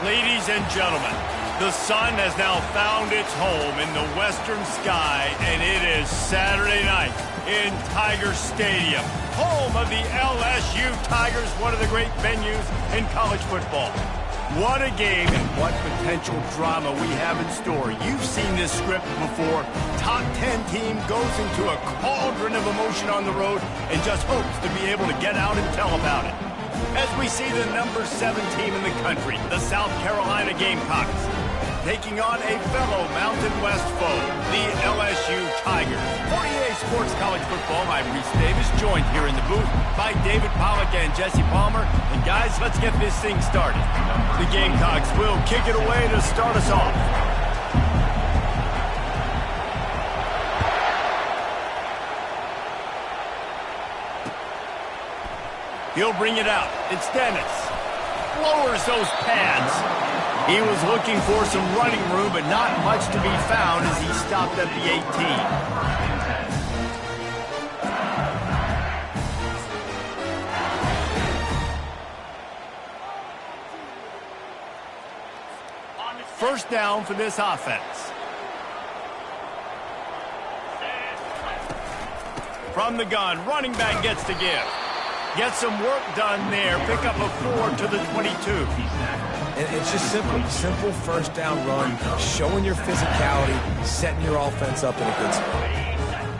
Ladies and gentlemen, the sun has now found its home in the western sky, and it is Saturday night in Tiger Stadium, home of the LSU Tigers, one of the great venues in college football. What a game and what potential drama we have in store. You've seen this script before. Top 10 team goes into a cauldron of emotion on the road and just hopes to be able to get out and tell about it. As we see the number 7 team in the country, the South Carolina Gamecocks, taking on a fellow Mountain West foe, the LSU Tigers. For EA Sports College Football, I'm Reese Davis, joined here in the booth by David Pollack and Jesse Palmer. And guys, let's get this thing started. The Gamecocks will kick it away to start us off. He'll bring it out. It's Dennis. Lowers those pads. He was looking for some running room, but not much to be found as he stopped at the 18. First down for this offense. From the gun, running back gets to give. Get some work done there. Pick up a 4 to the 22. It's just simple first down run, showing your physicality, setting your offense up in a good spot.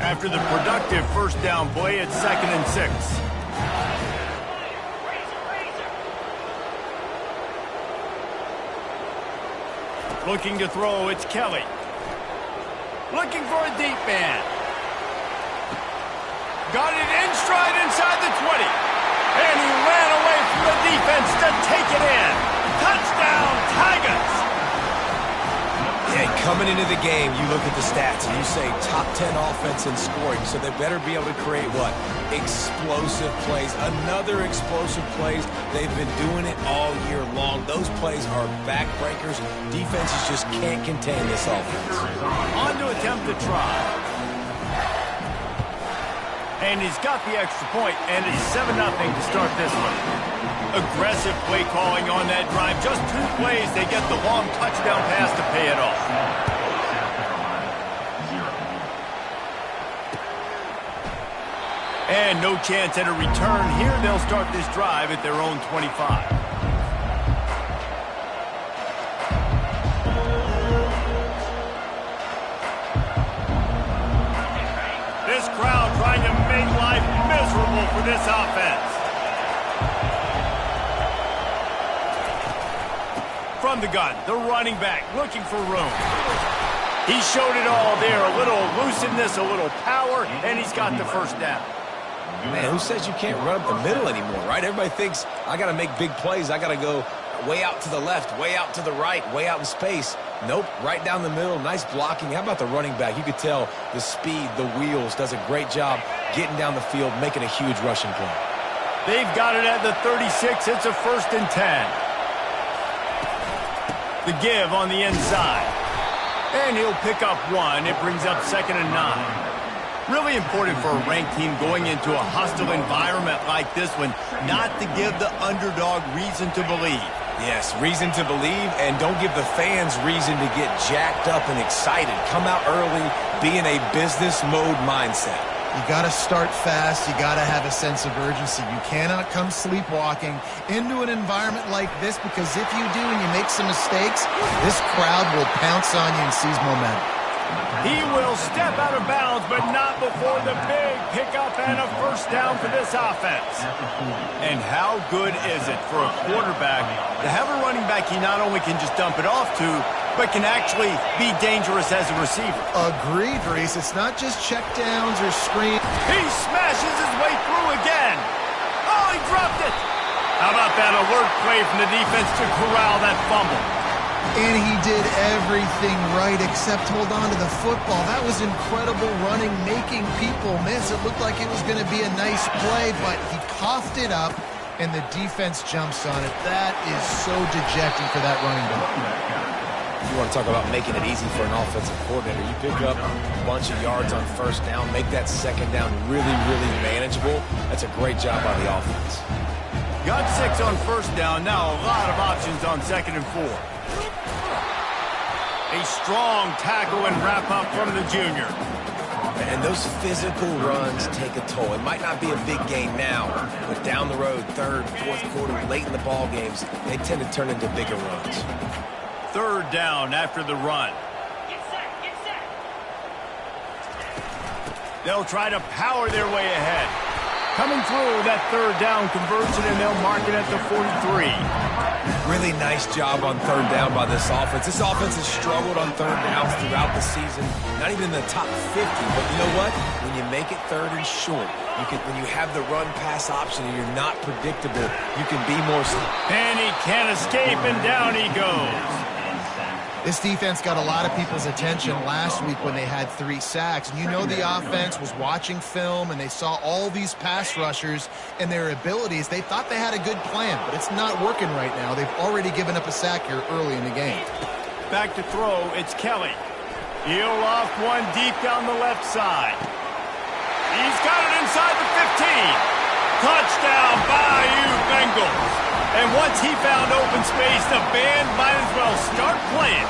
After the productive first down play, it's 2nd and 6. Looking to throw, it's Kelly. Looking for a deep man. Got it in stride inside the 20. And he ran away from the defense to take it in. Touchdown, Tigers! Yeah, coming into the game, you look at the stats and you say top 10 offense in scoring, so they better be able to create what? Explosive plays. Another explosive plays. They've been doing it all year long. Those plays are backbreakers. Defenses just can't contain this offense. On to attempt to try. And he's got the extra point, and it's 7-0 to start this one. Aggressive play calling on that drive. Just 2 plays, they get the long touchdown pass to pay it off. And no chance at a return here. They'll start this drive at their own 25. This crowd trying to make life miserable for this offense. From the gun, the running back looking for room. He showed it all there. A little looseness, a little power, and he's got the first down. Man, who says you can't run up the middle anymore, right? Everybody thinks, I got to make big plays. I got to go way out to the left, way out to the right, way out in space. Nope, right down the middle, nice blocking. How about the running back? You could tell the speed, the wheels, does a great job getting down the field, making a huge rushing play. They've got it at the 36. It's a 1st and 10. The give on the inside. And he'll pick up 1. It brings up 2nd and 9. Really important for a ranked team going into a hostile environment like this one, not to give the underdog reason to believe. Yes, reason to believe, and don't give the fans reason to get jacked up and excited. Come out early, be in a business mode mindset. You got to start fast. You got to have a sense of urgency. You cannot come sleepwalking into an environment like this, because if you do and you make some mistakes, this crowd will pounce on you and seize momentum. He will step out of bounds, but not before the big pickup and a first down for this offense. And how good is it for a quarterback to have a running back he not only can just dump it off to, but can actually be dangerous as a receiver? Agreed, Reese. It's not just checkdowns or screens. He smashes his way through again. Oh, he dropped it. How about that alert play from the defense to corral that fumble? And he did everything right except hold on to the football. That was incredible running, making people miss. It looked like it was going to be a nice play, but he coughed it up, and the defense jumps on it. That is so dejecting for that running back. You want to talk about making it easy for an offensive coordinator. You pick up a bunch of yards on first down, make that second down really, really manageable. That's a great job by the offense. Got 6 on first down. Now a lot of options on 2nd and 4. A strong tackle and wrap-up from the junior. And those physical runs take a toll. It might not be a big gain now, but down the road, 3rd, 4th quarter, late in the ball games, they tend to turn into bigger runs. 3rd down after the run. Get set. They'll try to power their way ahead. Coming through that 3rd down conversion, and they'll mark it at the 43. Really nice job on 3rd down by this offense. This offense has struggled on 3rd downs throughout the season. Not even in the top 50, but you know what? When you make it 3rd and short, when you have the run-pass option and you're not predictable, you can be more... And he can't escape, and down he goes. This defense got a lot of people's attention last week when they had 3 sacks. And you know the offense was watching film, and they saw all these pass rushers and their abilities. They thought they had a good plan, but it's not working right now. They've already given up a sack here early in the game. Back to throw, it's Kelly. He'll loft one deep down the left side. He's got it inside the 15. Touchdown, Bayou Bengals. And once he found open space, the band might as well start playing.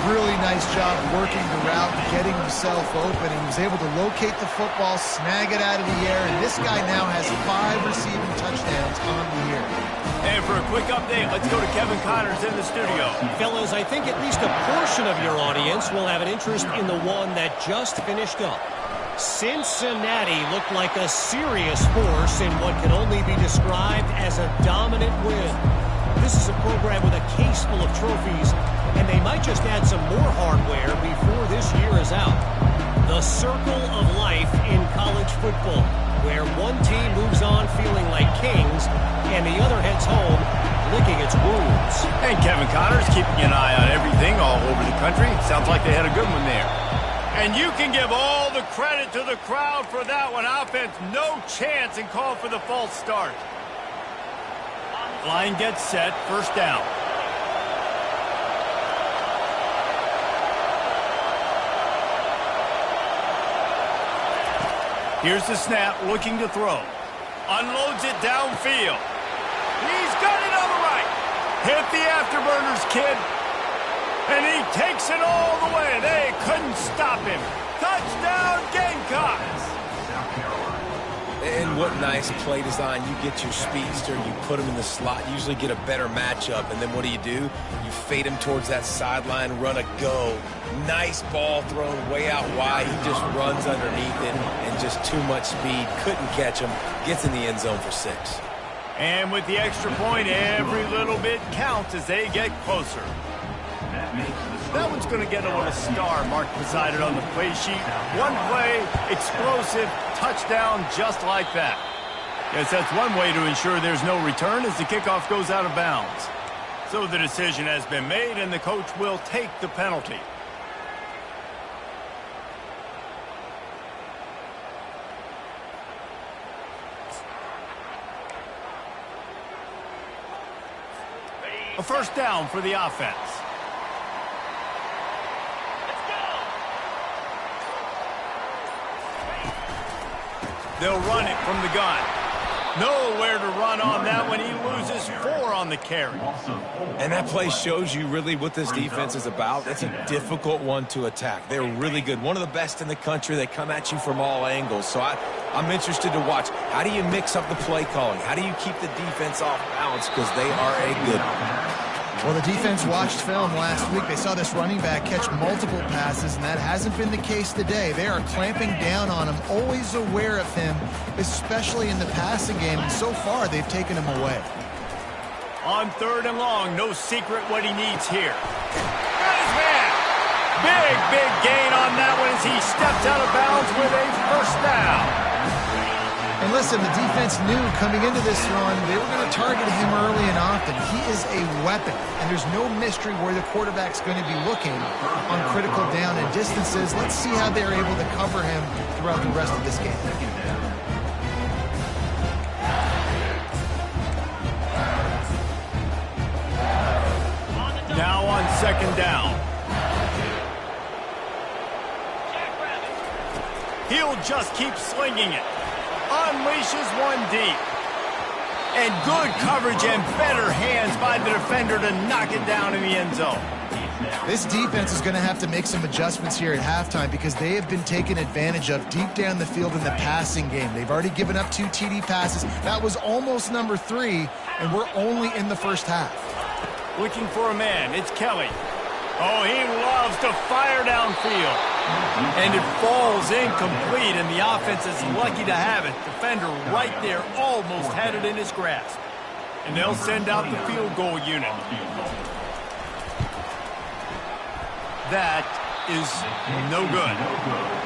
Really nice job working the route, getting himself open. He was able to locate the football, snag it out of the air, and this guy now has 5 receiving touchdowns on the year. And for a quick update, let's go to Kevin Connors in the studio. Fellas, I think at least a portion of your audience will have an interest in the one that just finished up. Cincinnati looked like a serious force in what can only be described as a dominant win. This is a program with a case full of trophies, and they might just add some more hardware before this year is out. The circle of life in college football, where one team moves on feeling like kings, and the other heads home licking its wounds. And Kevin Connors keeping an eye on everything all over the country. Sounds like they had a good one there. And you can give all the credit to the crowd for that one. Offense, no chance, and call for the false start. Line gets set, 1st down. Here's the snap, looking to throw. Unloads it downfield. He's got it on the right. Hit the afterburners, kid. And he takes it all the way. They couldn't stop him. Touchdown, Gamecocks. And what nice play design. You get your speedster, you put him in the slot, usually get a better matchup. And then what do? You fade him towards that sideline, run a go. Nice ball thrown way out wide. He just runs underneath it and just too much speed. Couldn't catch him. Gets in the end zone for 6. And with the extra point, every little bit counts as they get closer. That one's going to get on a star mark beside it on the play sheet. One play, explosive, touchdown just like that. Yes, that's one way to ensure there's no return as the kickoff goes out of bounds. So the decision has been made, and the coach will take the penalty. A 1st down for the offense. They'll run it from the gun. Nowhere to run on that one. He loses 4 on the carry. And that play shows you really what this defense is about. It's a difficult one to attack. They're really good. One of the best in the country. They come at you from all angles. So I'm interested to watch. How do you mix up the play calling? How do you keep the defense off balance? Because they are a good one. Well, the defense watched film last week. They saw this running back catch multiple passes, and that hasn't been the case today. They are clamping down on him, always aware of him, especially in the passing game. And so far, they've taken him away. On 3rd and long, no secret what he needs here. Got his man. Big gain on that one as he steps out of bounds with a 1st down. And listen, the defense knew coming into this run, they were going to target him early and often. He is a weapon, and there's no mystery where the quarterback's going to be looking on critical down and distances. Let's see how they're able to cover him throughout the rest of this game. Now on 2nd down. He'll just keep slinging it. Unleashes one deep. And good coverage and better hands by the defender to knock it down in the end zone. This defense is going to have to make some adjustments here at halftime because they have been taken advantage of deep down the field in the passing game. They've already given up 2 TD passes. That was almost number 3, and we're only in the first half. Looking for a man. It's Kelly. Oh, he loves to fire downfield. And it falls incomplete, and the offense is lucky to have it. Defender right there almost had it in his grasp. And they'll send out the field goal unit. That is no good.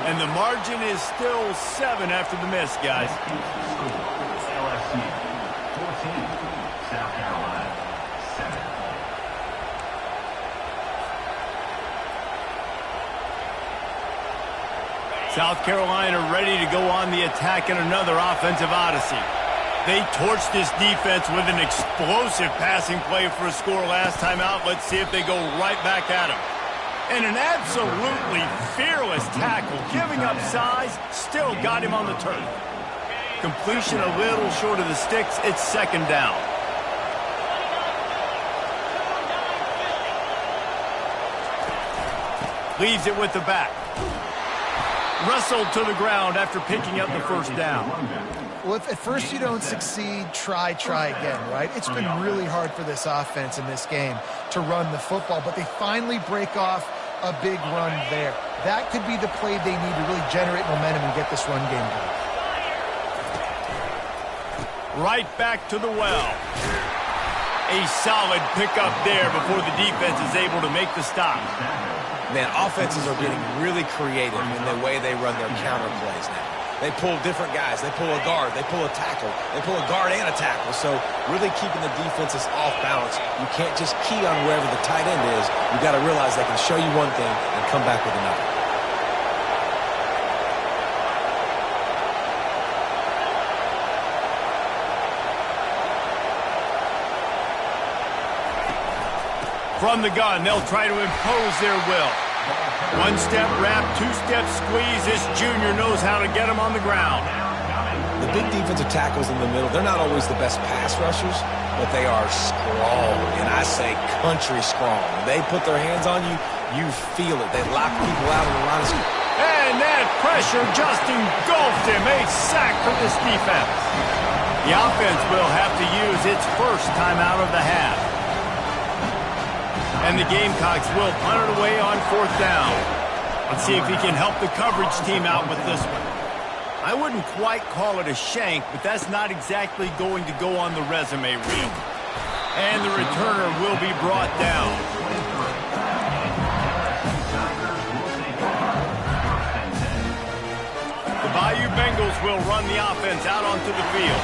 And the margin is still 7 after the miss, guys. LSU 14, South Carolina 7. South Carolina ready to go on the attack in another offensive odyssey. They torched this defense with an explosive passing play for a score last time out. Let's see if they go right back at him. And an absolutely fearless tackle, giving up size, still got him on the turf. Completion a little short of the sticks. It's second down. Leaves it with the back. Wrestled to the ground after picking up the first down. Well, if at first you don't succeed, try again, right? It's been really hard for this offense in this game to run the football, but they finally break off a big run there. That could be the play they need to really generate momentum and get this run game going. Right back to the well. A solid pickup there before the defense is able to make the stop. Man, offenses are getting really creative in the way they run their counter plays now. They pull different guys. They pull a guard. They pull a tackle. They pull a guard and a tackle. So really keeping the defenses off balance. You can't just key on wherever the tight end is. You got to realize they can show you one thing and come back with another. From the gun, they'll try to impose their will. One-step wrap, two-step squeeze. This junior knows how to get him on the ground. The big defensive tackles in the middle, they're not always the best pass rushers, but they are strong, and I say country strong. When they put their hands on you, you feel it. They lock people out on the line of scrimmage. And that pressure just engulfed him. A sack from this defense. The offense will have to use its first timeout of the half. And the Gamecocks will punt it away on 4th down. Let's see if he can help the coverage team out with this one. I wouldn't quite call it a shank, but that's not exactly going to go on the resume reel. And the returner will be brought down. The Bayou Bengals will run the offense out onto the field.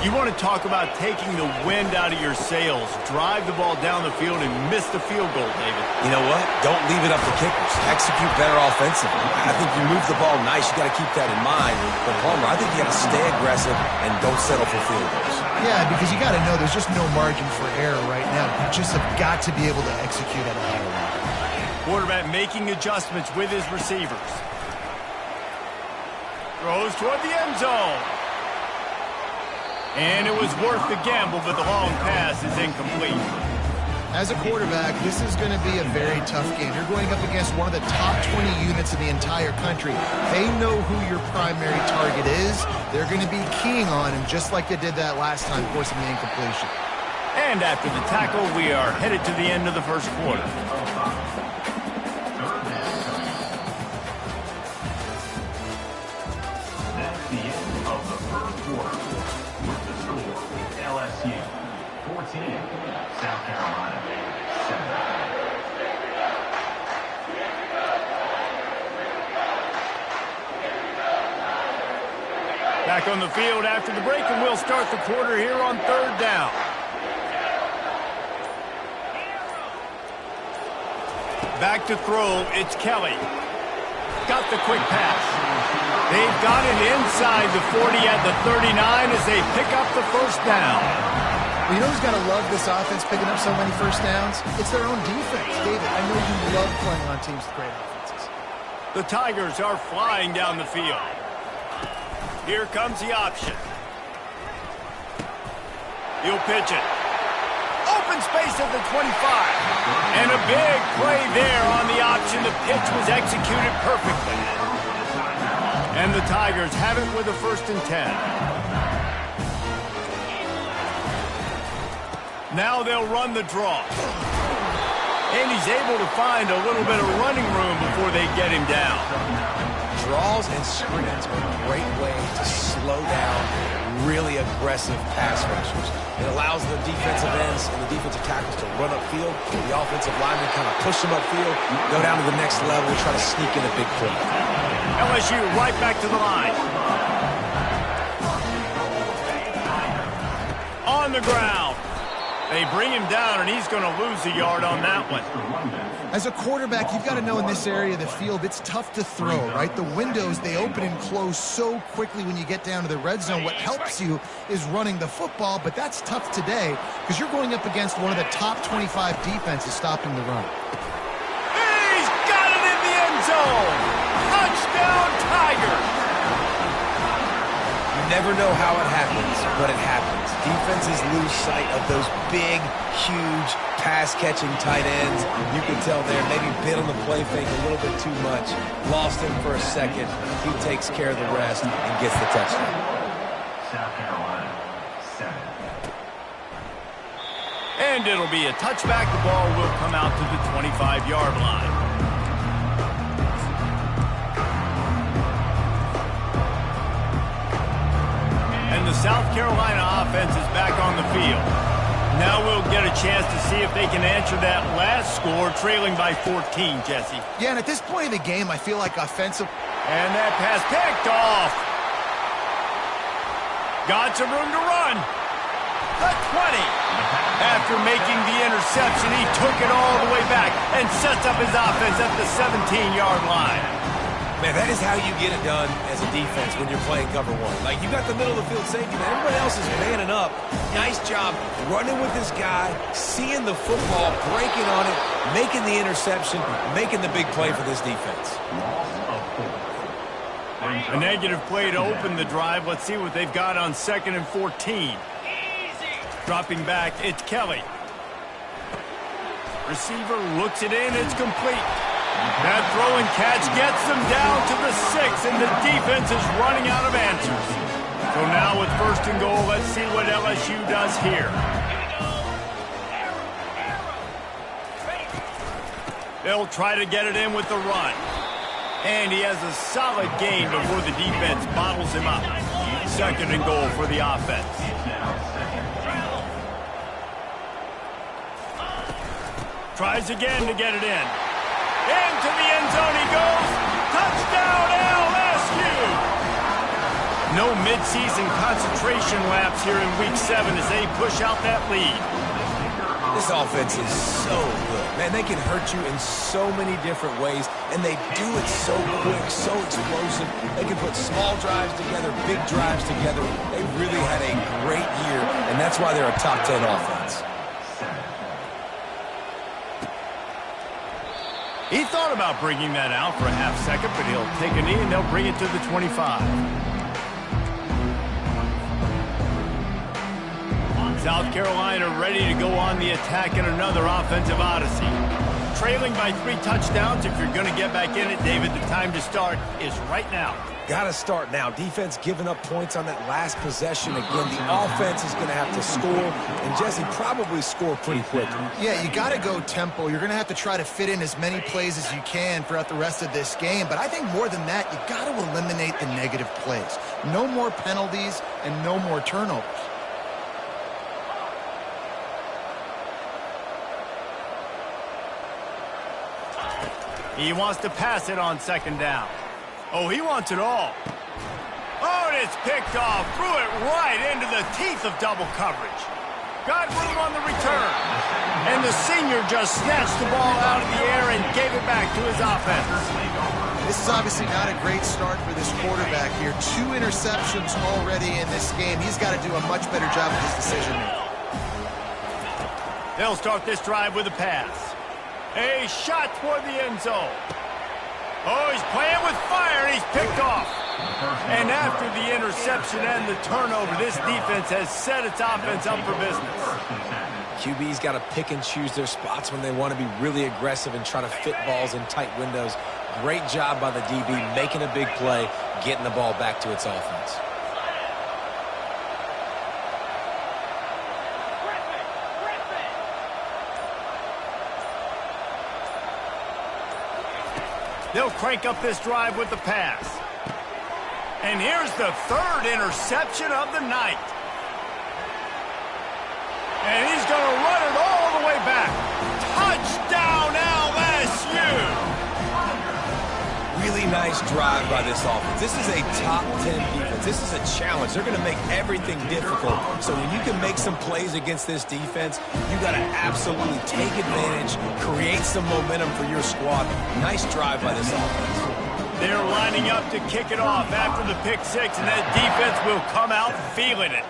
You want to talk about taking the wind out of your sails. Drive the ball down the field and miss the field goal, David. You know what? Don't leave it up to kickers. Execute better offensively. I think you move the ball nice. You got to keep that in mind. But Palmer, I think you got to stay aggressive and don't settle for field goals. Yeah, because you got to know there's just no margin for error right now. You just have got to be able to execute at a higher level. Quarterback making adjustments with his receivers. Throws toward the end zone. And it was worth the gamble, but the long pass is incomplete. As a quarterback, this is going to be a very tough game. You're going up against one of the top 20 units in the entire country. They know who your primary target is. They're going to be keying on him, just like they did that last time, forcing the incompletion. And after the tackle, we are headed to the end of the first quarter. That's the end of the first quarter. With the score, LSU 14, South Carolina 7. Back on the field after the break, and we'll start the quarter here on 3rd down. Back to throw, it's Kelly. Got the quick pass. They've got it inside the 40 at the 39 as they pick up the first down. Well, you know who's got to love this offense picking up so many first downs? It's their own defense. David, I know you love playing on teams with great offenses. The Tigers are flying down the field. Here comes the option. He'll pitch it. Open space at the 25. And a big play there on the option. The pitch was executed perfectly. And the Tigers have it with a 1st and 10. Now they'll run the draw. And he's able to find a little bit of running room before they get him down. Draws and sprints are a great way to slow down really aggressive pass rushers. It allows the defensive ends and the defensive tackles to run upfield. The offensive linemen kind of push them upfield, go down to the next level, try to sneak in a big play. LSU right back to the line. On the ground. They bring him down, and he's going to lose a yard on that one. As a quarterback, you've got to know in this area of the field, it's tough to throw, right? The windows, they open and close so quickly when you get down to the red zone. What helps you is running the football, but that's tough today because you're going up against one of the top 25 defenses stopping the run. He's got it in the end zone. Touchdown, Tigers. You never know how it happens, but it happens. Defenses lose sight of those big, huge, pass-catching tight ends. You can tell there, maybe bit on the play fake a little bit too much. Lost him for a second. He takes care of the rest and gets the touchdown. South Carolina, 7. And it'll be a touchback. The ball will come out to the 25-yard line. And the South Carolina offense is back on the field. Now we'll get a chance to see if they can answer that last score, trailing by 14, Jesse. Yeah, and at this point of the game, I feel like offensive... And that pass picked off. Got some room to run. The 20. After making the interception, he took it all the way back and sets up his offense at the 17-yard line. Man, that is how you get it done as a defense when you're playing cover one. Like, you got the middle of the field safety, man. Everybody else is manning up. Nice job running with this guy, seeing the football, breaking on it, making the interception, making the big play for this defense. A negative play to open the drive. Let's see what they've got on 2nd and 14. Dropping back, it's Kelly. Receiver looks it in, it's complete. That throw and catch gets them down to the 6, and the defense is running out of answers. So now with 1st and goal, let's see what LSU does here. They'll try to get it in with the run. And he has a solid gain before the defense bottles him up. 2nd and goal for the offense. Tries again to get it in. Into the end zone he goes. Touchdown, LSU! No midseason concentration laps here in Week 7 as they push out that lead. This offense is so good. Man, they can hurt you in so many different ways, and they do it so quick, so explosive. They can put small drives together, big drives together. They really had a great year, and that's why they're a top 10 offense. He thought about bringing that out for a half second, but he'll take a knee and they'll bring it to the 25. South Carolina ready to go on the attack in another offensive odyssey. Trailing by 3 touchdowns. If you're going to get back in it, David, the time to start is right now. Got to start now. Defense giving up points on that last possession. Again, the offense is going to have to score, and Jesse probably score pretty quickly. Yeah, you got to go tempo. You're going to have to try to fit in as many plays as you can throughout the rest of this game. But I think more than that, you got to eliminate the negative plays. No more penalties and no more turnovers. He wants to pass it on 2nd down. Oh, he wants it all. Oh, and it's picked off. Threw it right into the teeth of double coverage. Got room on the return. And the senior just snatched the ball out of the air and gave it back to his offense. This is obviously not a great start for this quarterback here. 2 interceptions already in this game. He's got to do a much better job of his decision-making. They'll start this drive with a pass. A shot toward the end zone. Oh, he's playing with fire, and he's picked off. And after the interception and the turnover, this defense has set its offense up for business. QB's got to pick and choose their spots when they want to be really aggressive and try to fit balls in tight windows. Great job by the DB making a big play, getting the ball back to its offense. They'll crank up this drive with the pass. And here's the third interception of the night. And he's going to run it all the way back. Touchdown, LSU! Really nice drive by this offense. This is a top 10 defense. This is a challenge. They're going to make everything difficult. So when you can make some plays against this defense, you got to absolutely take advantage, create some momentum for your squad. Nice drive by this offense. They're lining up to kick it off after the pick six, and that defense will come out feeling it.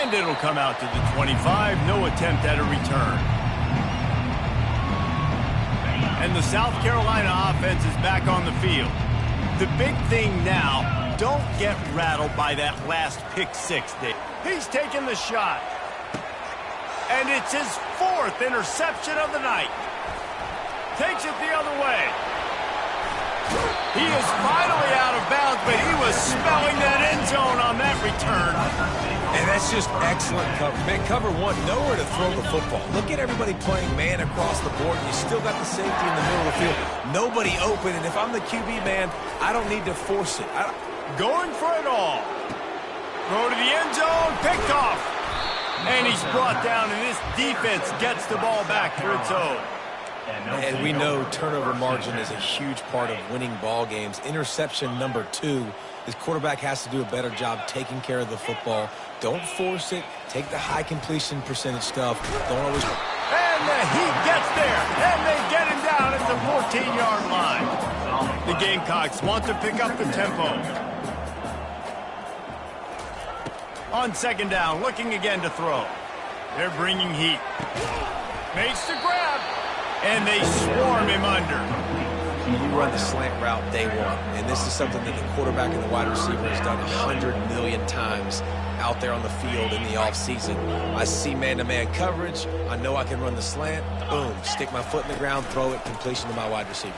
And it'll come out to the 25. No attempt at a return. And the South Carolina offense is back on the field. The big thing now, don't get rattled by that last pick six, Dave. He's taking the shot. And it's his fourth interception of the night. Takes it the other way. He is finally out of bounds, but he was smelling that end zone on that return. And that's just excellent cover. Man, cover one, nowhere to throw the football. Look at everybody playing man across the board. You still got the safety in the middle of the field. Nobody open, and if I'm the QB, man, I don't need to force it. Going for it all. Throw to the end zone, picked off. And he's brought down, and this defense gets the ball back for its own. And we know turnover margin is a huge part of winning ball games. Interception number 2. This quarterback has to do a better job taking care of the football. Don't force it. Take the high completion percentage stuff. Don't always... And the Heat gets there. And they get him down at the 14-yard line. The Gamecocks want to pick up the tempo. On second down, looking again to throw. They're bringing heat. Makes the grab. And they swarm him under. You run the slant route day one, and this is something that the quarterback and the wide receiver has done 100 million times out there on the field in the offseason. I see man-to-man coverage. I know I can run the slant. Boom, stick my foot in the ground, throw it, completion to my wide receiver.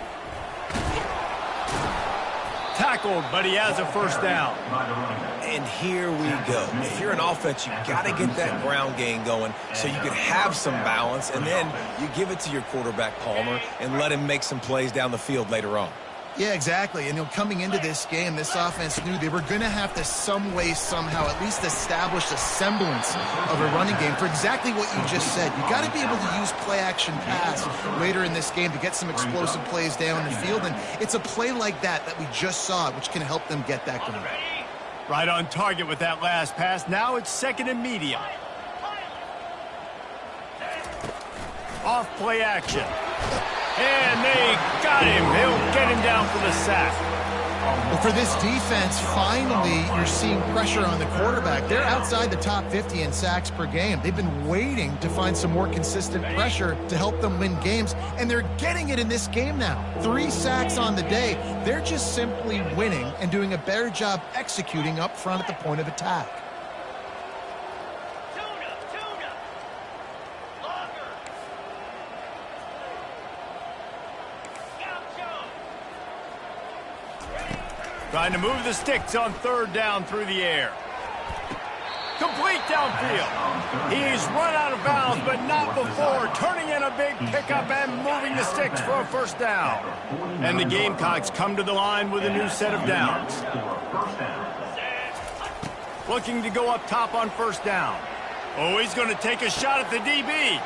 Tackled, but he has a first down. And here we go. If you're an offense, you got to get that ground game going so you can have some balance, and then you give it to your quarterback, Palmer, and let him make some plays down the field later on. Yeah, exactly. And coming into this game, this offense knew they were going to have to some way, somehow, at least establish a semblance of a running game for exactly what you just said. You got to be able to use play-action pass later in this game to get some explosive plays down the field. And it's a play like that we just saw, which can help them get that going. Right on target with that last pass. Now it's second and medium. Off play action. And they got him. They'll get him down for the sack. Well, for this defense, finally, you're seeing pressure on the quarterback. They're outside the top 50 in sacks per game. They've been waiting to find some more consistent pressure to help them win games, and they're getting it in this game now. 3 sacks on the day. They're just simply winning and doing a better job executing up front at the point of attack. Trying to move the sticks on third down through the air. Complete downfield. He's run out of bounds, but not before. Turning in a big pickup and moving the sticks for a first down. And the Gamecocks come to the line with a new set of downs. Looking to go up top on first down. Oh, he's going to take a shot at the DB.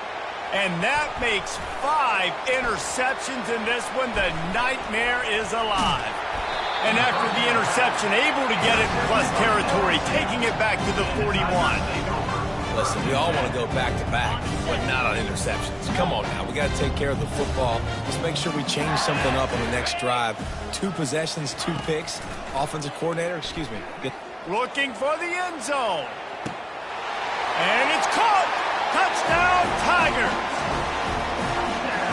And that makes 5 interceptions in this one. The nightmare is alive. And after the interception, able to get it in plus territory, taking it back to the 41. Listen, we all want to go back-to-back, but not on interceptions. Come on now, we got to take care of the football. Let's make sure we change something up on the next drive. 2 possessions, 2 picks. Offensive coordinator, excuse me. Looking for the end zone. And it's caught. Touchdown, Tigers.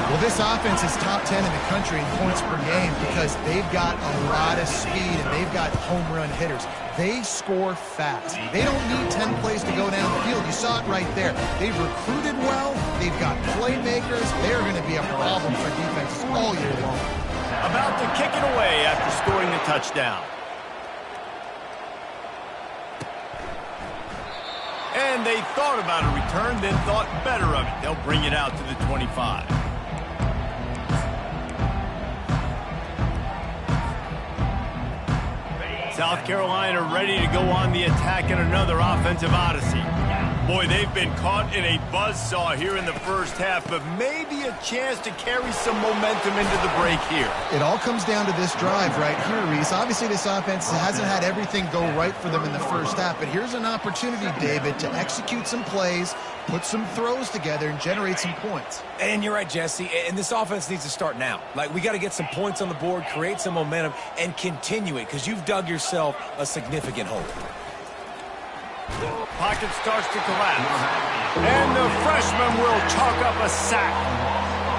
Well, this offense is top 10 in the country in points per game because they've got a lot of speed and they've got home run hitters. They score fast. They don't need 10 plays to go down the field. You saw it right there. They've recruited well. They've got playmakers. They're going to be a problem for defenses all year long. About to kick it away after scoring the touchdown. And they thought about a return, then thought better of it. They'll bring it out to the 25. South Carolina ready to go on the attack in another offensive odyssey. Boy, they've been caught in a buzzsaw here in the first half, but maybe a chance to carry some momentum into the break here. It all comes down to this drive right here, Reese. Obviously, this offense hasn't had everything go right for them in the first half, but here's an opportunity, David, to execute some plays, put some throws together, and generate some points. And you're right, Jesse, and this offense needs to start now. Like, we got to get some points on the board, create some momentum, and continue it, because you've dug yourself a significant hole. Pocket starts to collapse. And the freshman will chalk up a sack.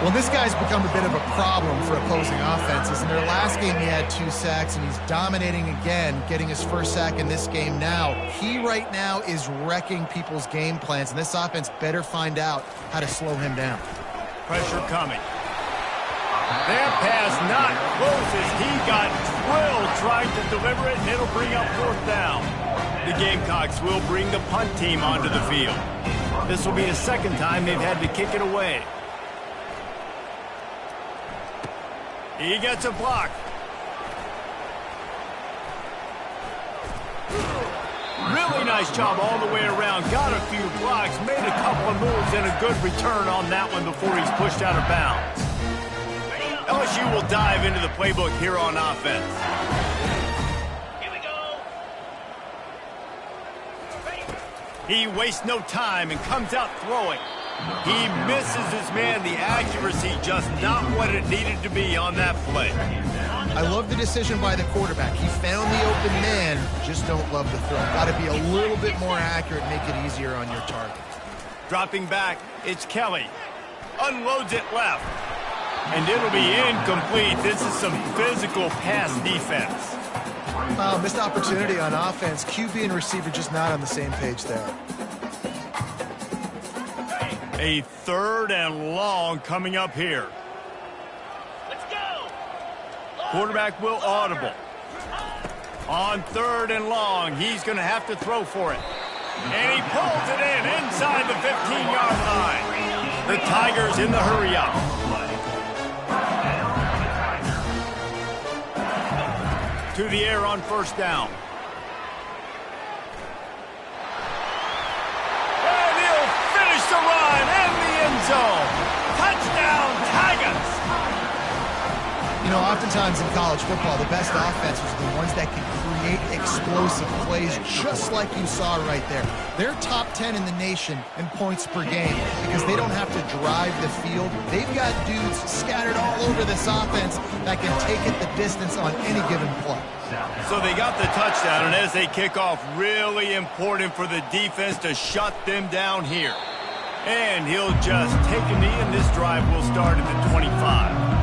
Well, this guy's become a bit of a problem for opposing offenses. In their last game, he had 2 sacks, and he's dominating again, getting his first sack in this game now. He right now is wrecking people's game plans, and this offense better find out how to slow him down. Pressure coming. That pass not close as he got drilled trying to deliver it, and it'll bring up 4th down. The Gamecocks will bring the punt team onto the field. This will be the second time they've had to kick it away. He gets a block. Really nice job all the way around. Got a few blocks, made a couple of moves, and a good return on that one before he's pushed out of bounds. LSU will dive into the playbook here on offense. Here we go. Ready. He wastes no time and comes out throwing. He misses his man. The accuracy just not what it needed to be on that play. I love the decision by the quarterback. He found the open man, just don't love the throw. Got to be a little bit more accurate, make it easier on your target. Dropping back, it's Kelly. Unloads it left. And it'll be incomplete. This is some physical pass defense. Missed opportunity on offense. QB and receiver just not on the same page there. A 3rd and long coming up here. Let's go. Quarterback will audible. On 3rd and long, he's going to have to throw for it. And he pulls it in inside the 15-yard line. The Tigers in the hurry-up. To the air on 1st down. And he'll finish the run in the end zone. Touchdown, Tigers! You know, oftentimes in college football, the best offenses are the ones that can create explosive plays, just like you saw right there. They're top 10 in the nation in points per game because they don't have to drive the field. They've got dudes scattered all over this offense that can take it the distance on any given play. So they got the touchdown, and as they kick off, really important for the defense to shut them down here. And he'll just take a knee, and this drive will start at the 25.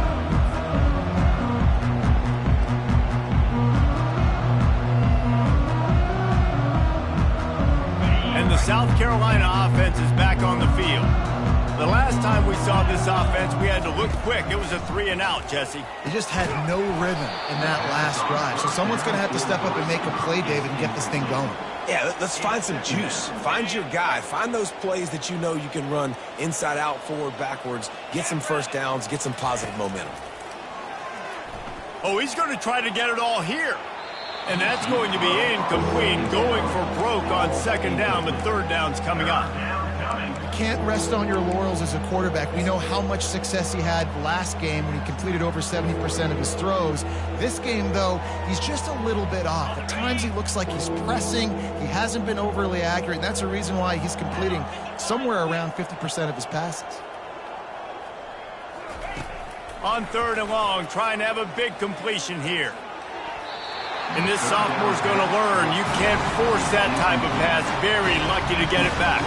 And the South Carolina offense is back on the field. The last time we saw this offense, we had to look quick. It was a 3-and-out, Jesse. They just had no rhythm in that last drive. So someone's going to have to step up and make a play, David, and get this thing going. Yeah, let's find some juice. Find your guy. Find those plays that you know you can run inside out, forward, backwards. Get some first downs. Get some positive momentum. Oh, he's going to try to get it all here. And that's going to be incomplete, going for broke on 2nd down, but 3rd down's coming up. Can't rest on your laurels as a quarterback. We know how much success he had last game when he completed over 70% of his throws. This game, though, he's just a little bit off. At times he looks like he's pressing. He hasn't been overly accurate. That's a reason why he's completing somewhere around 50% of his passes. On 3rd and long, trying to have a big completion here. And this sophomore's going to learn you can't force that type of pass. Very lucky to get it back.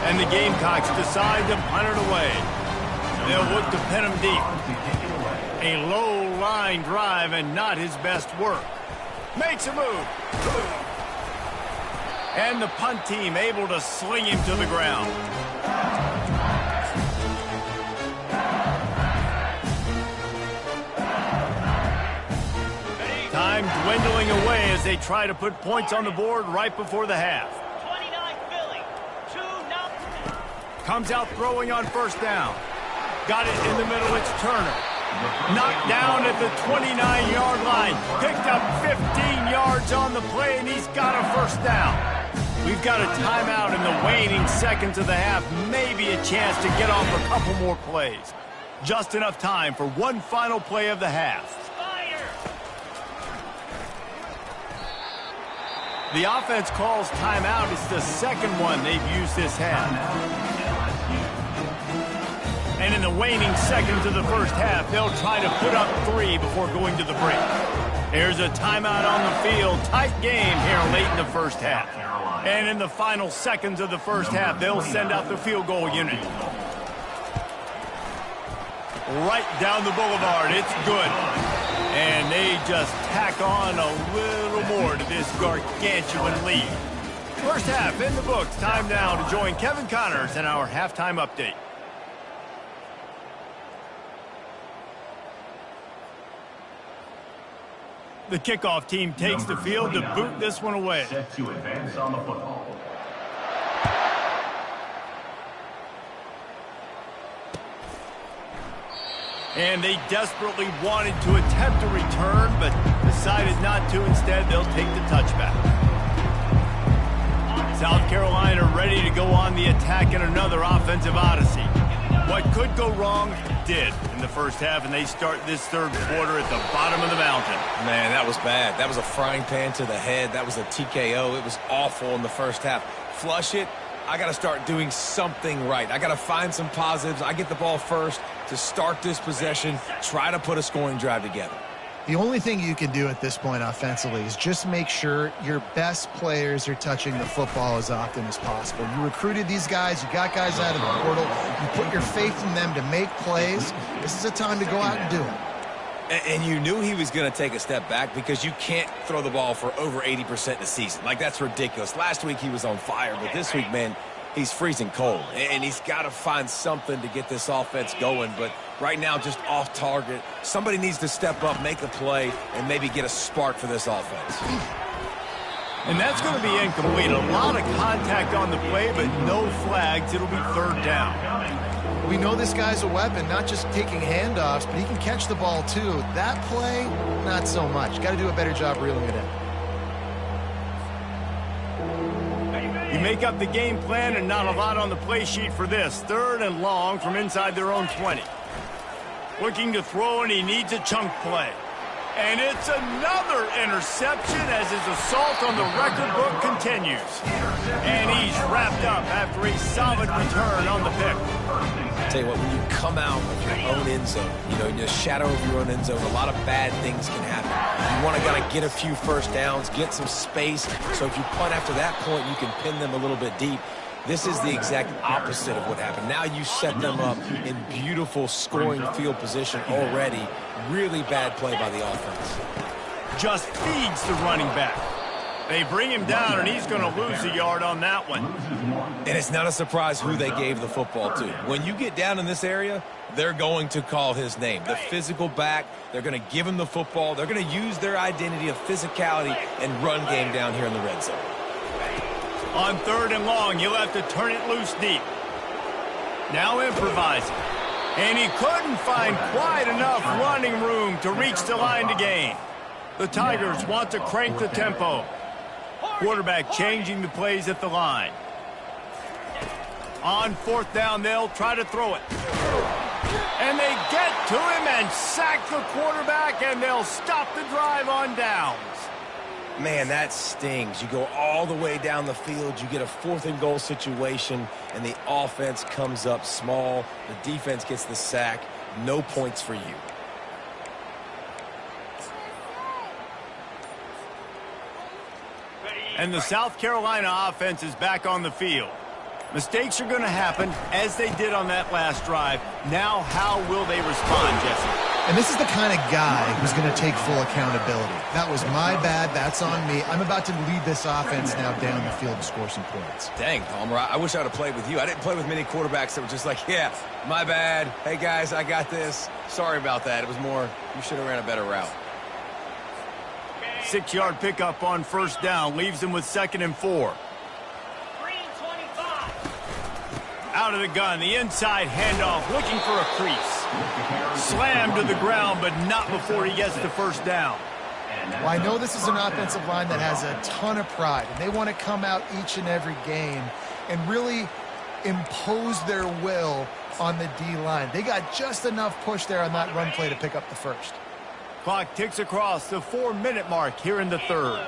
And the Gamecocks decide to punt it away. They'll look to pin him deep. A low line drive and not his best work. Makes a move. And the punt team able to sling him to the ground. Time dwindling away as they try to put points on the board right before the half. 29 Philly. 2-0. Comes out throwing on first down. Got it in the middle. It's Turner. Knocked down at the 29-yard line. Picked up 15 yards on the play, and he's got a first down. We've got a timeout in the waning seconds of the half. Maybe a chance to get off a couple more plays. Just enough time for one final play of the half. Fire. The offense calls timeout. It's the second one they've used this half. And in the waning seconds of the first half, they'll try to put up 3 before going to the break. There's a timeout on the field. Tight game here late in the first half. And in the final seconds of the first half, they'll send out the field goal unit. Right down the boulevard. It's good. And they just tack on a little more to this gargantuan lead. First half in the books. Time now to join Kevin Connors in our halftime update. The kickoff team takes the field to boot this one away. Set to advance on the football. And they desperately wanted to attempt a return, but decided not to. Instead, they'll take the touchback. South Carolina ready to go on the attack in another offensive odyssey. What could go wrong did in the first half, and they start this third quarter at the bottom of the mountain. Man, that was bad. That was a frying pan to the head. That was a TKO. It was awful in the first half. Flush it. I got to start doing something right. I got to find some positives. I get the ball first to start this possession, try to put a scoring drive together. The only thing you can do at this point offensively is just make sure your best players are touching the football as often as possible. You recruited these guys. You got guys out of the portal. You put your faith in them to make plays. This is a time to go out and do it. And you knew he was going to take a step back because you can't throw the ball for over 80% in the season. Like, that's ridiculous. Last week he was on fire, but this week, man, he's freezing cold. And he's got to find something to get this offense going. But right now, just off target. Somebody needs to step up, make a play, and maybe get a spark for this offense. And that's going to be incomplete. A lot of contact on the play, but no flags. It'll be third down. We know this guy's a weapon, not just taking handoffs, but he can catch the ball too. That play, not so much. Got to do a better job reeling it in. You make up the game plan and not a lot on the play sheet for this. Third and long from inside their own 20. Looking to throw, and he needs a chunk play. And it's another interception as his assault on the record book continues. And he's wrapped up after a solid return on the pick. Tell you what, when you come out of your own end zone, you know, in the shadow of your own end zone, a lot of bad things can happen. You want to kind of get a few first downs, get some space, so if you punt after that point, you can pin them a little bit deep. This is the exact opposite of what happened. Now you set them up in beautiful scoring field position already. Really bad play by the offense. Just feeds the running back. They bring him down, and he's going to lose a yard on that one. And it's not a surprise who they gave the football to. When you get down in this area, they're going to call his name. The physical back, they're going to give him the football. They're going to use their identity of physicality and run game down here in the red zone. On third and long, he'll have to turn it loose deep. Now improvising. And he couldn't find quite enough running room to reach the line to gain. The Tigers want to crank the tempo. Quarterback changing the plays at the line. On fourth down, they'll try to throw it. And they get to him and sack the quarterback, and they'll stop the drive on downs. Man, that stings. You go all the way down the field, you get a 4th and goal situation, and the offense comes up small. The defense gets the sack. No points for you. And the South Carolina offense is back on the field. Mistakes are going to happen, as they did on that last drive. Now, how will they respond, Jesse? And this is the kind of guy who's going to take full accountability. That was my bad. That's on me. I'm about to lead this offense now down the field to score some points. Dang, Palmer, I wish I would have played with you. I didn't play with many quarterbacks that were just like, yeah, my bad. Hey, guys, I got this. Sorry about that. It was more, you should have ran a better route. 6-yard pickup on first down. Leaves them with 2nd and 4. Out of the gun, the inside handoff, looking for a crease. Slammed to the ground, but not before he gets the first down. Well, I know this is an offensive line that has a ton of pride, and they want to come out each and every game and really impose their will on the D-line. They got just enough push there on that run play to pick up the first. Clock ticks across the 4-minute mark here in the third.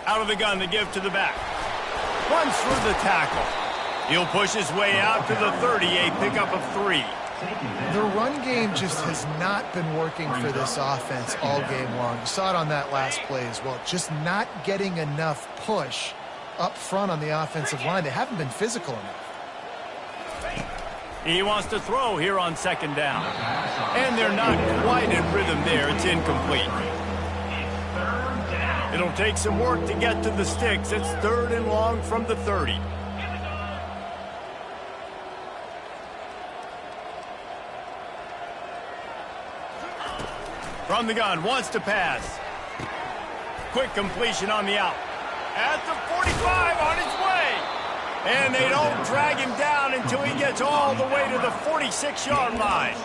Out of the gun, the give to the back. Runs through the tackle. He'll push his way out to the 30, a pickup of 3. The run game just has not been working for this offense all game long. You saw it on that last play as well. Just not getting enough push up front on the offensive line. They haven't been physical enough. He wants to throw here on 2nd down. And they're not quite in rhythm there. It's incomplete. It'll take some work to get to the sticks. It's 3rd and long from the 30. From the gun, wants to pass. Quick completion on the out. At the 45, on his way. And they don't drag him down until he gets all the way to the 46-yard line.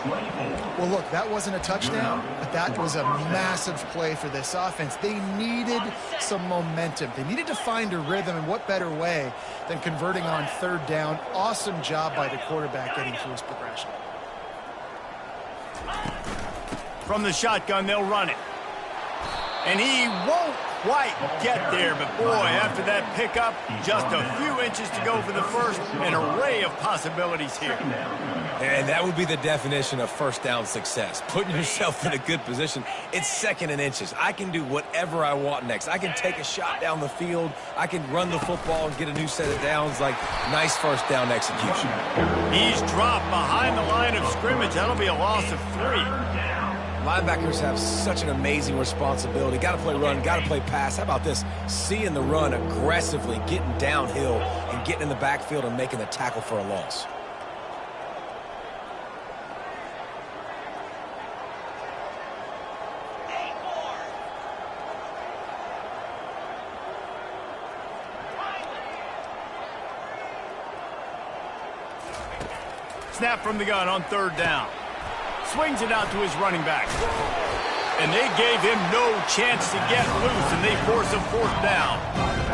Well, look, that wasn't a touchdown, but that was a massive play for this offense. They needed some momentum. They needed to find a rhythm, and what better way than converting on 3rd down. Awesome job by the quarterback getting through his progression. From the shotgun, they'll run it. And he won't quite get there, but boy, after that pickup, just a few inches to go for the first. An array of possibilities here. And that would be the definition of first down success. Putting yourself in a good position. It's 2nd and inches. I can do whatever I want next. I can take a shot down the field. I can run the football and get a new set of downs. Like, nice first down execution. He's dropped behind the line of scrimmage. That'll be a loss of 3. Linebackers have such an amazing responsibility. Got to play run, got to play pass. How about this? Seeing the run aggressively, getting downhill, and getting in the backfield and making the tackle for a loss. Snap from the gun on 3rd down. Swings it out to his running back. And they gave him no chance to get loose, and they force a 4th down.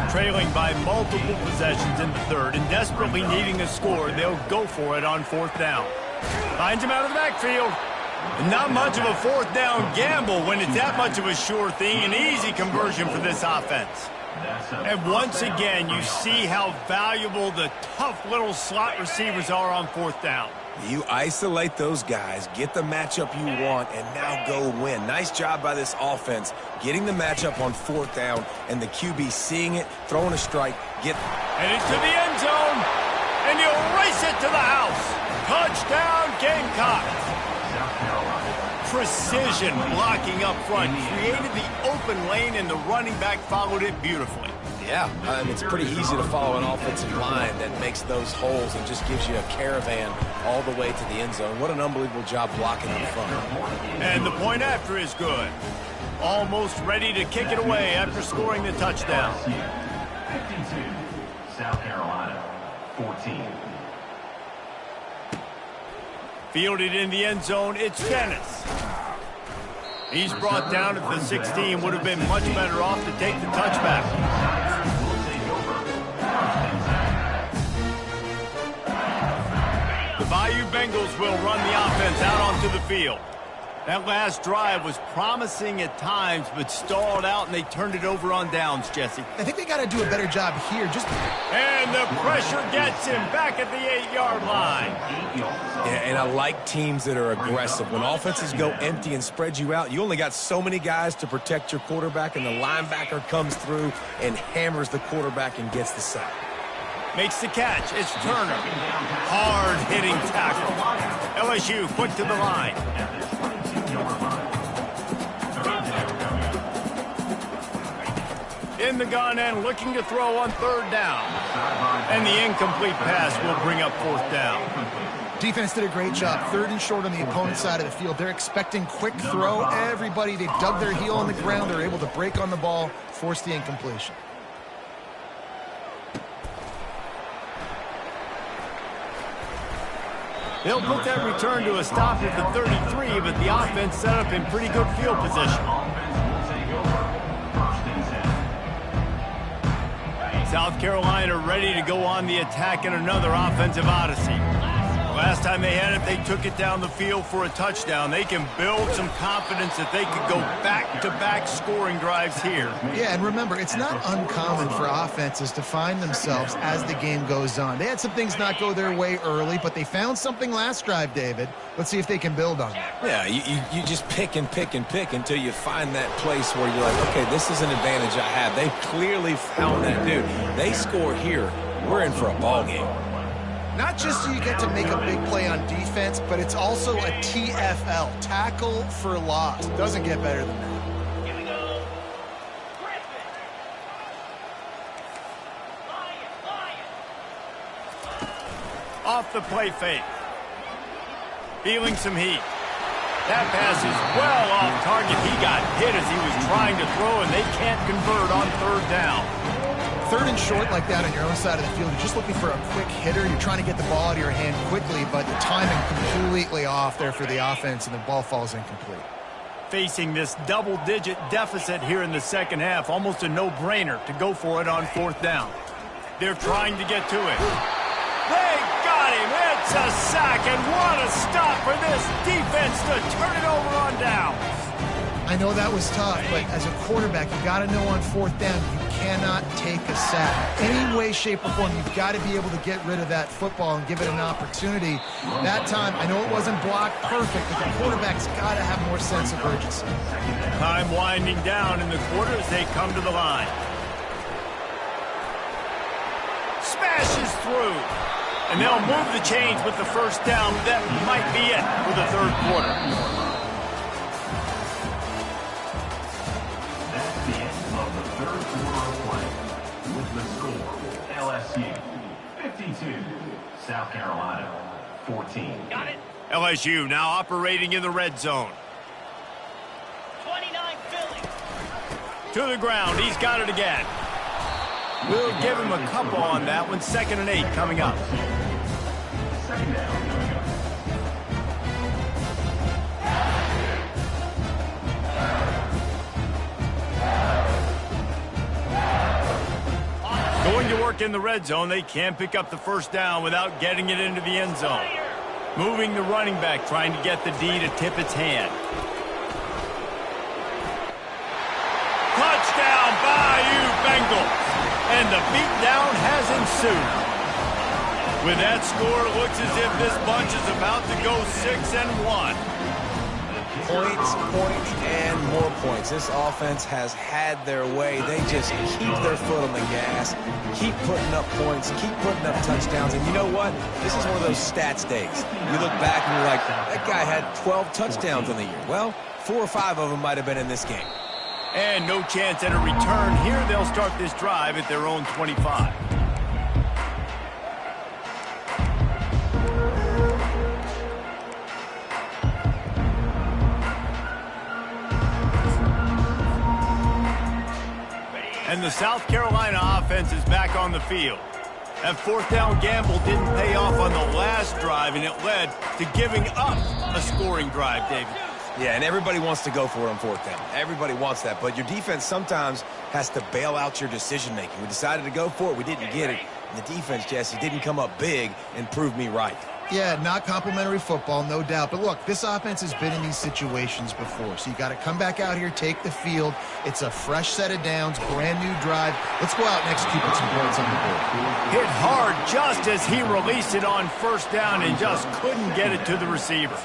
Trailing by multiple possessions in the 3rd and desperately needing a score, they'll go for it on 4th down. Finds him out of the backfield. Not much of a 4th down gamble when it's that much of a sure thing. An easy conversion for this offense. And once again, you see how valuable the tough little slot receivers are on 4th down. You isolate those guys, get the matchup you want, and now go win. Nice job by this offense, getting the matchup on 4th down, and the QB seeing it, throwing a strike, Headed to the end zone, and he'll race it to the house. Touchdown, Gamecocks. Precision blocking up front, created the open lane, and the running back followed it beautifully. Yeah, it's pretty easy to follow an offensive line that makes those holes and just gives you a caravan all the way to the end zone. What an unbelievable job blocking up front. And the point after is good. Almost ready to kick it away after scoring the touchdown. 52, South Carolina, 14. Fielded in the end zone, it's Dennis. He's brought down at the 16. Would have been much better off to take the touchback. The Bayou Bengals will run the offense out onto the field. That last drive was promising at times, but stalled out, and they turned it over on downs, Jesse. I think they got to do a better job here. And the pressure gets him back at the 8-yard line. Yeah, and I like teams that are aggressive. When offenses go empty and spread you out, you only got so many guys to protect your quarterback, and the linebacker comes through and hammers the quarterback and gets the sack. Makes the catch. It's Turner. Hard-hitting tackle. LSU quick to the line. In the gun and looking to throw on third down. And the incomplete pass will bring up fourth down. Defense did a great job. Third and short on the opponent's side of the field. They're expecting quick throw. Everybody, they dug their heel on the ground. They're able to break on the ball, force the incompletion. They'll put that return to a stop at the 33, but the offense set up in pretty good field position. South Carolina ready to go on the attack in another offensive odyssey. Last time they had it, they took it down the field for a touchdown. They can build some confidence that they could go back-to-back scoring drives here. Yeah, and remember, it's not uncommon for offenses to find themselves as the game goes on. They had some things not go their way early, but they found something last drive, David. Let's see if they can build on it. Yeah, you just pick and pick and pick until you find that place where you're like, okay, this is an advantage I have. They clearly found that, dude. They score here, we're in for a ball game. Not just so you get to make a big play on defense, but it's also a TFL, tackle for loss. It doesn't get better than that. Here we go. Griffin. Lion. Off the play fake. Feeling some heat. That pass is well off target. He got hit as he was trying to throw, and they can't convert on third down. Third and short like that on your own side of the field, you're just looking for a quick hitter. You're trying to get the ball out of your hand quickly, but the timing completely off there for the offense, and the ball falls incomplete. Facing this double-digit deficit here in the second half, almost a no-brainer to go for it on fourth down. They're trying to get to it. They got him. It's a sack, and what a stop for this defense to turn it over on downs. I know that was tough, but as a quarterback, you got to know on fourth down, you cannot take a sack. Any way, shape, or form, you've got to be able to get rid of that football and give it an opportunity. That time, I know it wasn't blocked perfect, but the quarterback's got to have more sense of urgency. Time winding down in the quarter as they come to the line. Smashes through. And they'll move the chains with the first down. That might be it for the third quarter. That's the end of the third quarter of play. With the score, LSU 52, South Carolina 14. Got it. LSU now operating in the red zone. 29 Philly. To the ground. He's got it again. We'll give him a couple on that one. 2nd and 8 coming up. Second down coming up. Going to work in the red zone. They can't pick up the first down without getting it into the end zone. Moving the running back, trying to get the D to tip its hand. Touchdown, Bayou Bengals. And the beatdown has ensued. With that score, it looks as if this bunch is about to go 6-1. Points, points, and more points. This offense has had their way. They just keep their foot on the gas, keep putting up points, keep putting up touchdowns. And you know what? This is one of those stats days. You look back and you're like, that guy had 12 touchdowns in the year. Well, 4 or 5 of them might have been in this game. And no chance at a return here. They'll start this drive at their own 25. And the South Carolina offense is back on the field. That fourth down gamble didn't pay off on the last drive, and it led to giving up a scoring drive, David. Yeah, and everybody wants to go for it on fourth down. Everybody wants that, but your defense sometimes has to bail out your decision-making. We decided to go for it. We didn't get it. And the defense, Jesse, didn't come up big and prove me right. Yeah, not complimentary football, no doubt. But look, this offense has been in these situations before. So you got to come back out here, take the field. It's a fresh set of downs, brand new drive. Let's go out and execute with some points on the board. Hit hard just as he released it on first down and just couldn't get it to the receiver.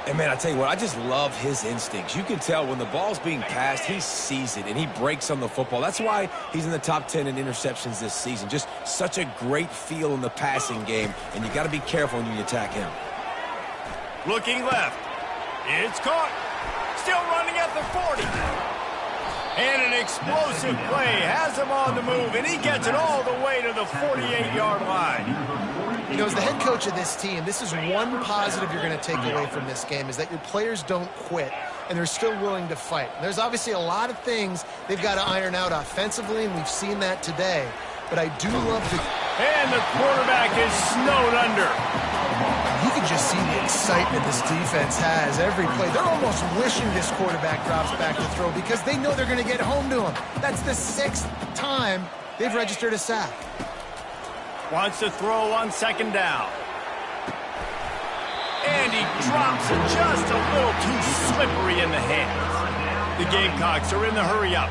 And, man, I tell you what, I just love his instincts. You can tell when the ball's being passed, he sees it, and he breaks on the football. That's why he's in the top 10 in interceptions this season. Just such a great feel in the passing game, and you got to be careful when you attack him. Looking left. It's caught. Still running at the 40. And an explosive play has him on the move, and he gets it all the way to the 48-yard line. You know, as the head coach of this team, this is one positive you're going to take away from this game, is that your players don't quit, and they're still willing to fight. There's obviously a lot of things they've got to iron out offensively, and we've seen that today. But I do love the... And the quarterback is snowed under. You can just see the excitement this defense has every play. They're almost wishing this quarterback drops back to throw because they know they're going to get home to him. That's the 6th time they've registered a sack. Wants to throw on second down. And he drops it just a little too slippery in the hands. The Gamecocks are in the hurry-up.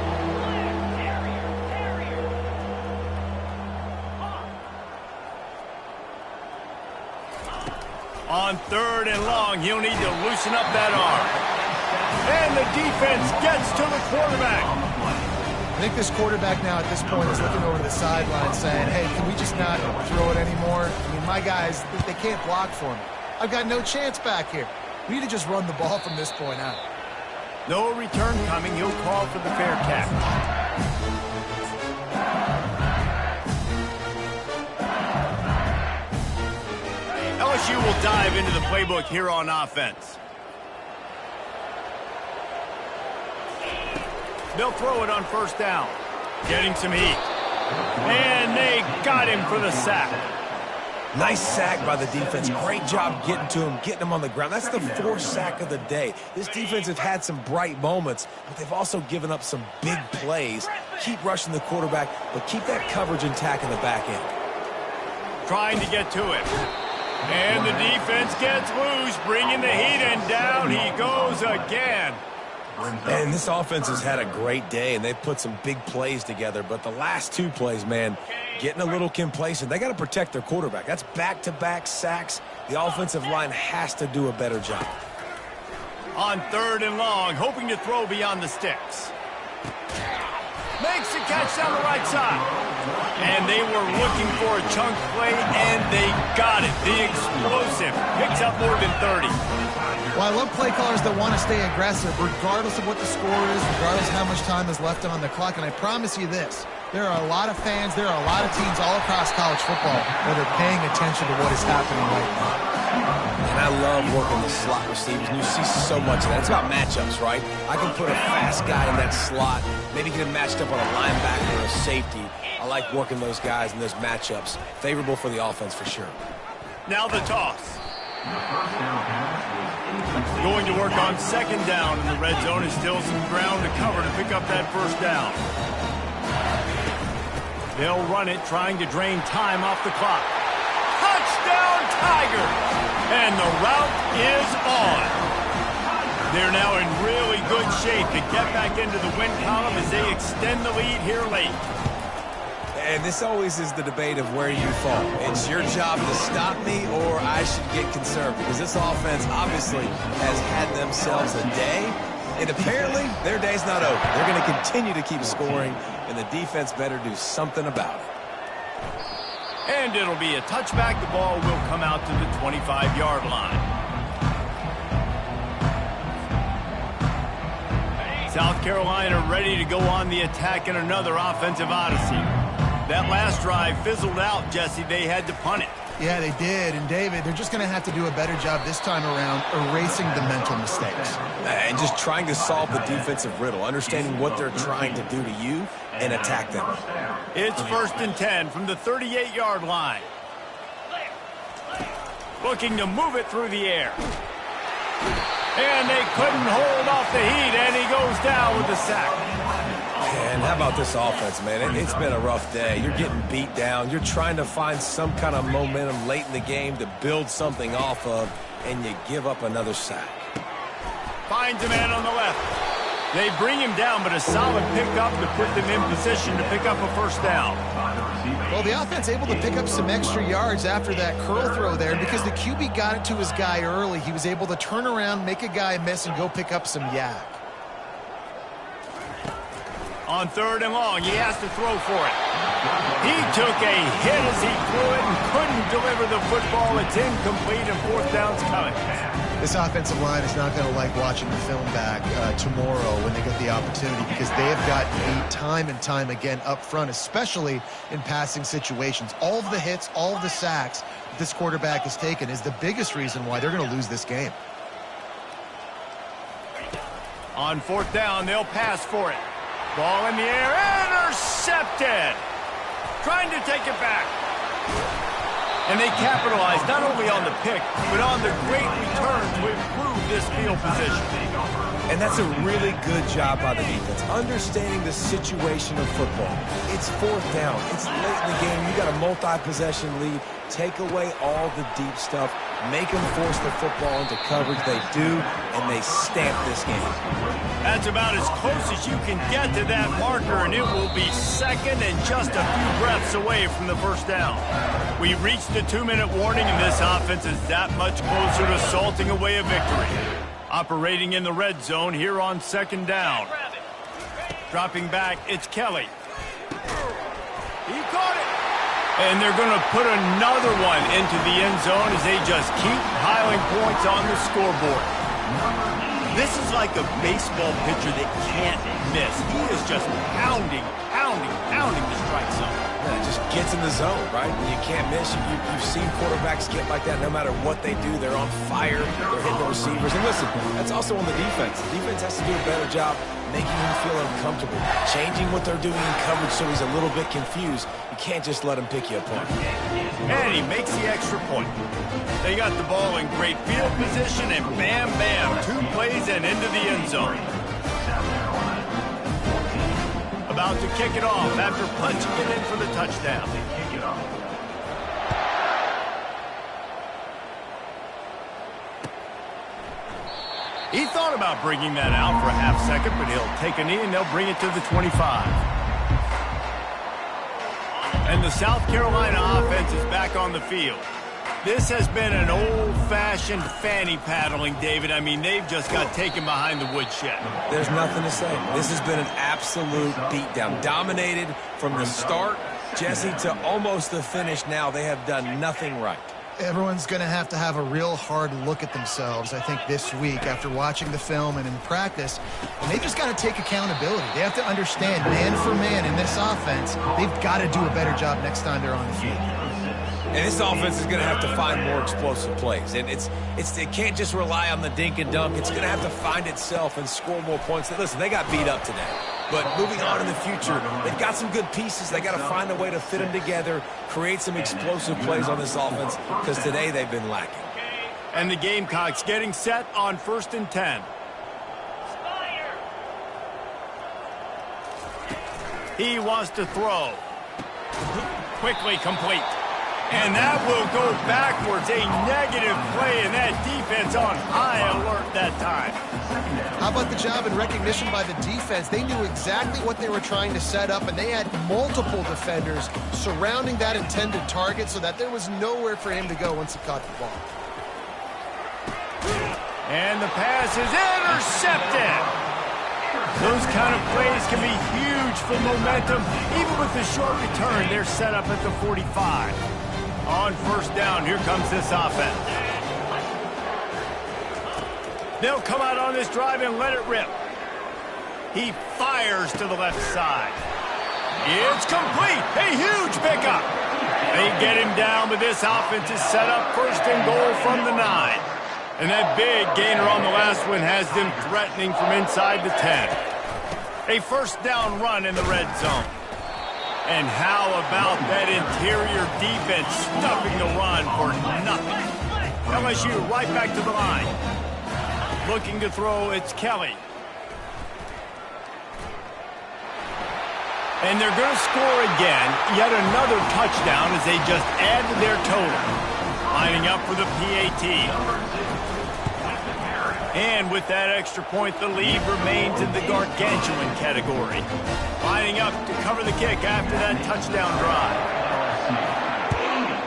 On 3rd and long, he'll need to loosen up that arm. And the defense gets to the quarterback. I think this quarterback now at this point is looking over the sideline saying, hey, can we just not throw it anymore? I mean, my guys, they can't block for me. I've got no chance back here. We need to just run the ball from this point out. No return coming. He'll call for the fair catch. LSU will dive into the playbook here on offense. They'll throw it on 1st down. Getting some heat. And they got him for the sack. Nice sack by the defense. Great job getting to him, getting him on the ground. That's the 4th sack of the day. This defense has had some bright moments, but they've also given up some big plays. Keep rushing the quarterback, but keep that coverage intact in the back end. Trying to get to him. And the defense gets loose, bringing the heat, and down he goes again. And this offense has had a great day, and they've put some big plays together. But the last 2 plays, man, getting a little complacent. They got to protect their quarterback. That's back-to-back sacks. The offensive line has to do a better job. On 3rd and long, hoping to throw beyond the sticks. Makes the catch down the right side. And they were looking for a chunk play, and they got it. The explosive picks up more than 30. Well, I love play callers that want to stay aggressive, regardless of what the score is, regardless of how much time is left on the clock. And I promise you this, there are a lot of fans, there are a lot of teams all across college football that are paying attention to what is happening right now. And I love working the slot receivers, and you see so much of that. It's about matchups, right? I can put a fast guy in that slot, maybe get him matched up on a linebacker or a safety. I like working those guys in those matchups. Favorable for the offense for sure. Now the toss. Going to work on 2nd down in the red zone, and still some ground to cover to pick up that 1st down. They'll run it, trying to drain time off the clock. Touchdown, Tigers! And the route is on. They're now in really good shape to get back into the win column as they extend the lead here late. And this always is the debate of where you fall. It's your job to stop me, or I should get concerned, because this offense obviously has had themselves a day, and apparently their day's not over. They're going to continue to keep scoring, and the defense better do something about it. And it'll be a touchback. The ball will come out to the 25-yard line. South Carolina ready to go on the attack in another offensive odyssey. That last drive fizzled out, Jesse. They had to punt it. Yeah, they did. And, David, they're just going to have to do a better job this time around erasing the mental mistakes. And just trying to solve the defensive riddle, understanding what they're trying to do to you and attack them. It's 1st and 10 from the 38-yard line. Looking to move it through the air. And they couldn't hold off the heat, and he goes down with the sack. And how about this offense, man? It's been a rough day. You're getting beat down. You're trying to find some kind of momentum late in the game to build something off of, and you give up another sack. Finds a man on the left. They bring him down, but a solid pickup to put them in position to pick up a 1st down. Well, the offense able to pick up some extra yards after that curl throw there because the QB got it to his guy early. He was able to turn around, make a guy miss, and go pick up some yak. On 3rd and long, he has to throw for it. He took a hit as he threw it and couldn't deliver the football. It's incomplete and 4th down's coming. This offensive line is not going to like watching the film back tomorrow when they get the opportunity because they have gotten beat time and time again up front, especially in passing situations. All of the hits, all of the sacks that this quarterback has taken is the biggest reason why they're going to lose this game. On 4th down, they'll pass for it. Ball in the air, intercepted. Trying to take it back. And they capitalized not only on the pick, but on the great return to improve this field position. And that's a really good job by the defense, understanding the situation of football. It's 4th down. It's late in the game. You got a multi-possession lead. Take away all the deep stuff. Make them force the football into coverage. They do, and they stamp this game. That's about as close as you can get to that marker, and it will be 2nd and just a few breaths away from the 1st down. We reached the 2-minute warning, and this offense is that much closer to salting away a victory. Operating in the red zone here on 2nd down. Dropping back, it's Kelly. He caught it. And they're going to put another one into the end zone as they just keep piling points on the scoreboard. This is like a baseball pitcher that can't miss. He is just pounding the strike zone. Yeah, it just gets in the zone, right? When you can't miss, you've seen quarterbacks get like that no matter what they do. They're on fire. They're hitting the receivers. And listen, that's also on the defense. The defense has to do a better job making him feel uncomfortable, changing what they're doing in coverage so he's a little bit confused. You can't just let him pick you apart. And he makes the extra point. They got the ball in great field position, and bam, bam, 2 plays and into the end zone. About to kick it off after punching it in for the touchdown. He thought about bringing that out for a half second, but he'll take a knee and they'll bring it to the 25. And the South Carolina offense is back on the field. This has been an old-fashioned fanny paddling, David. I mean, they've just got taken behind the woodshed. There's nothing to say. This has been an absolute beatdown. Dominated from the start, Jesse, to almost the finish now. They have done nothing right. Everyone's going to have a real hard look at themselves, I think, this week after watching the film and in practice. And they just got to take accountability. They have to understand, man for man in this offense, they've got to do a better job next time they're on the field. And this offense is going to have to find more explosive plays. And it can't just rely on the dink and dunk. It's going to have to find itself and score more points. Listen, they got beat up today. But moving on in the future, they've got some good pieces. They got to find a way to fit them together, create some explosive plays on this offense, because today they've been lacking. And the Gamecocks getting set on 1st and 10. He wants to throw. Quickly complete. And that will go backwards. A negative play, and that defense on high alert that time. How about the job and recognition by the defense? They knew exactly what they were trying to set up, and they had multiple defenders surrounding that intended target so that there was nowhere for him to go once he caught the ball. And the pass is intercepted. Those kind of plays can be huge for momentum. Even with the short return, they're set up at the 45. On 1st down, here comes this offense. They'll come out on this drive and let it rip. He fires to the left side. It's complete. A huge pickup. They get him down, but this offense is set up 1st and goal from the 9. And that big gainer on the last one has them threatening from inside the 10. A 1st down run in the red zone. And how about that interior defense stuffing the run for nothing? LSU right back to the line. Looking to throw, it's Kelly. And they're going to score again. Yet another touchdown as they just add to their total. Lining up for the PAT. And with that extra point, the lead remains in the gargantuan category. Lining up to cover the kick after that touchdown drive. LSU 80,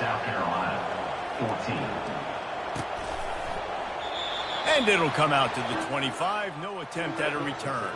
South Carolina 14. And it'll come out to the 25. No attempt at a return.